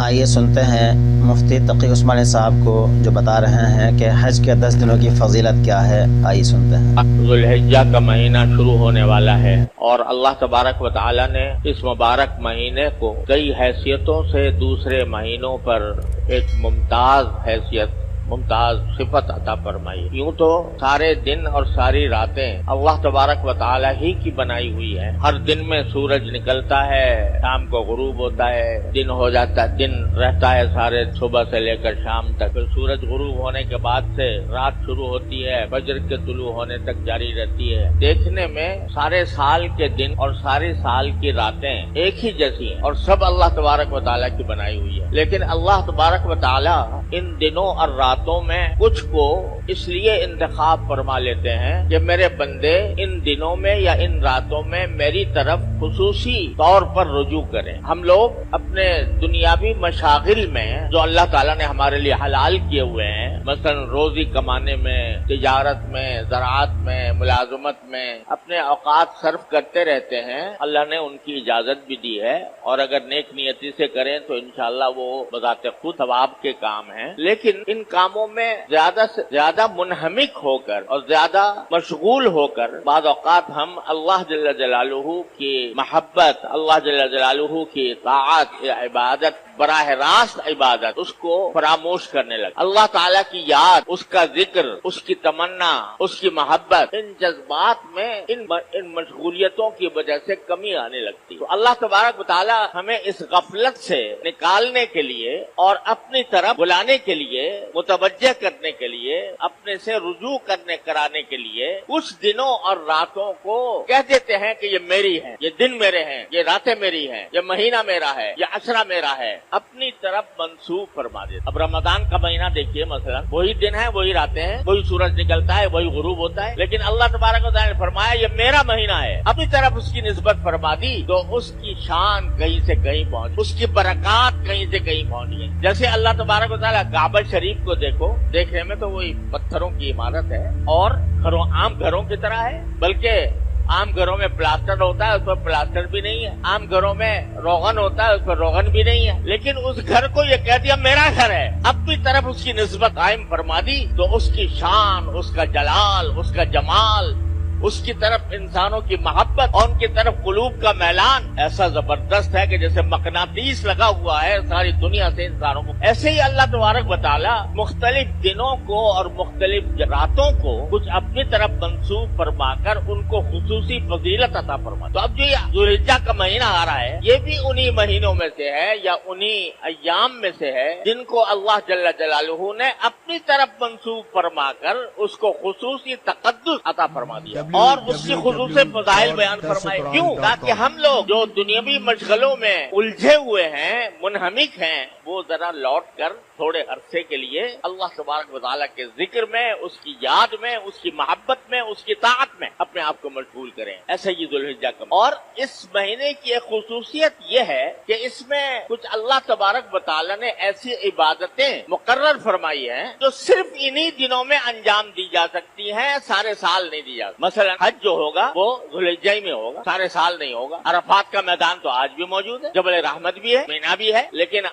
آئیے سنتے ہیں مفتی تقی عثمانی صاحب کو جو بتا رہے ہیں کہ حج کے 10 دنوں کی فضیلت کیا ہے۔ آئیے سنتے ہیں۔ ذو الحجہ کا مہینہ شروع ہونے والا ہے اور اللہ تبارک و تعالی نے اس مبارک مہینے کو کئی حیثیتوں سے دوسرے مہینوں پر ایک ممتاز حیثیت، ممتاز صفت عطا فرمائی۔ یوں تو سارے دن اور ساری راتیں اللہ تبارک و تعالی ہی کی بنائی ہوئی ہیں۔ ہر دن میں سورج نکلتا ہے، شام کو غروب ہوتا ہے، دن ہو جاتا ہے، دن رہتا ہے سارے صبح سے لے کر شام تک، پھر سورج غروب ہونے کے بعد سے رات شروع ہوتی ہے، فجر کے طلوع ہونے تک جاری رہتی ہے۔ دیکھنے میں سارے سال کے دن اور سارے سال کی راتیں ایک ہی جیسی ہیں اور سب اللہ تبارک و تعالی کی بنائی ہوئی ہے، لیکن اللہ تبارک و تعالی ان دنوں اور راتوں میں کچھ کو اس لیے انتخاب فرما لیتے ہیں کہ میرے بندے ان دنوں میں یا ان راتوں میں میری طرف خصوصی طور پر رجوع کریں۔ ہم لوگ اپنے دنیاوی مشاغل میں جو اللہ تعالیٰ نے ہمارے لیے حلال کیے ہوئے ہیں، مثلا روزی کمانے میں، تجارت میں، زراعت میں، ملازمت میں اپنے اوقات صرف کرتے رہتے ہیں۔ اللہ نے ان کی اجازت بھی دی ہے اور اگر نیک نیتی سے کریں تو انشاءاللہ وہ بذات خود ثواب کے کام ہیں، لیکن ان کاموں میں زیادہ سے زیادہ منہمک ہو کر اور زیادہ مشغول ہو کر بعض اوقات ہم اللہ جل جلالہ کی محبت، اللہ جل جلالہ کی اطاعت یا عبادت، براہ راست عبادت، اس کو فراموش کرنے لگے۔ اللہ تعالیٰ کی یاد، اس کا ذکر، اس کی تمنا، اس کی محبت، ان جذبات میں ان مشغولیتوں کی وجہ سے کمی آنے لگتی۔ تو اللہ تبارک و تعالیٰ ہمیں اس غفلت سے نکالنے کے لیے اور اپنی طرف بلانے کے لیے، متوجہ کرنے کے لیے، اپنے سے رجوع کرانے کے لیے کچھ دنوں اور راتوں کو کہہ دیتے ہیں کہ یہ میری ہے، یہ دن میرے ہیں، یہ راتیں میری ہیں، یہ مہینہ میرا ہے، یہ عشرہ میرا ہے، اپنی طرف منسوب فرما دیتے۔ اب رمضان کا مہینہ دیکھیے، مثلا وہی دن ہے، وہی راتیں ہیں، وہی سورج نکلتا ہے، وہی غروب ہوتا ہے، لیکن اللہ تبارک و تعالیٰ نے فرمایا یہ میرا مہینہ ہے، اپنی طرف اس کی نسبت فرما دی تو اس کی شان کہیں سے کہیں پہنچ، اس کی برکات کہیں سے کہیں پہنچ گئی۔ جیسے اللہ تبارک و تعالیٰ کعبہ شریف کو دیکھو، دیکھنے میں تو وہی پتھروں کی عمارت ہے اور عام گھروں کی طرح ہے، بلکہ عام گھروں میں پلاسٹر ہوتا ہے، اس پر پلاسٹر بھی نہیں ہے، عام گھروں میں روغن ہوتا ہے، اس پر روغن بھی نہیں ہے، لیکن اس گھر کو یہ کہہ دیا میرا گھر ہے، اپنی طرف اس کی نسبت قائم فرما دی تو اس کی شان، اس کا جلال، اس کا جمال، اس کی طرف انسانوں کی محبت اور ان کی طرف قلوب کا میلان ایسا زبردست ہے کہ جیسے مقناطیس لگا ہوا ہے ساری دنیا سے انسانوں کو۔ ایسے ہی اللہ تبارک و تعالی مختلف دنوں کو اور مختلف راتوں کو کچھ اپنی طرف منسوب فرما کر ان کو خصوصی فضیلت عطا فرما۔ تو اب جو یہ ذو الحجہ کا مہینہ آ رہا ہے، یہ بھی انہی مہینوں میں سے ہے یا انہی ایام میں سے ہے جن کو اللہ جل جلالہ نے اپنی طرف منسوب فرما کر اس کو خصوصی تقدس عطا فرما دیا اور اس کی خصوصی فضائل بیان فرمائے۔ کیوں؟ تاکہ ہم لوگ جو دنیاوی مشغلوں میں الجھے ہوئے ہیں، منہمک ہیں، وہ ذرا لوٹ کر تھوڑے عرصے کے لیے اللہ تبارک و تعالیٰ کے ذکر میں، اس کی یاد میں، اس کی محبت میں، اس کی طاعت میں اپنے آپ کو مشغول کریں۔ ایسا ہی ذو الحجہ کا اور اس مہینے کی ایک خصوصیت یہ ہے کہ اس میں کچھ اللہ تبارک و تعالیٰ نے ایسی عبادتیں مقرر فرمائی ہیں جو صرف انہی دنوں میں انجام دی جا سکتی ہیں، سارے سال نہیں دی جا سکتی۔ مثلا حج جو ہوگا وہ ذو الحجہ میں ہوگا، سارے سال نہیں ہوگا۔ عرفات کا میدان تو آج بھی موجود ہے، جبل رحمت بھی ہے، مینا بھی ہے، لیکن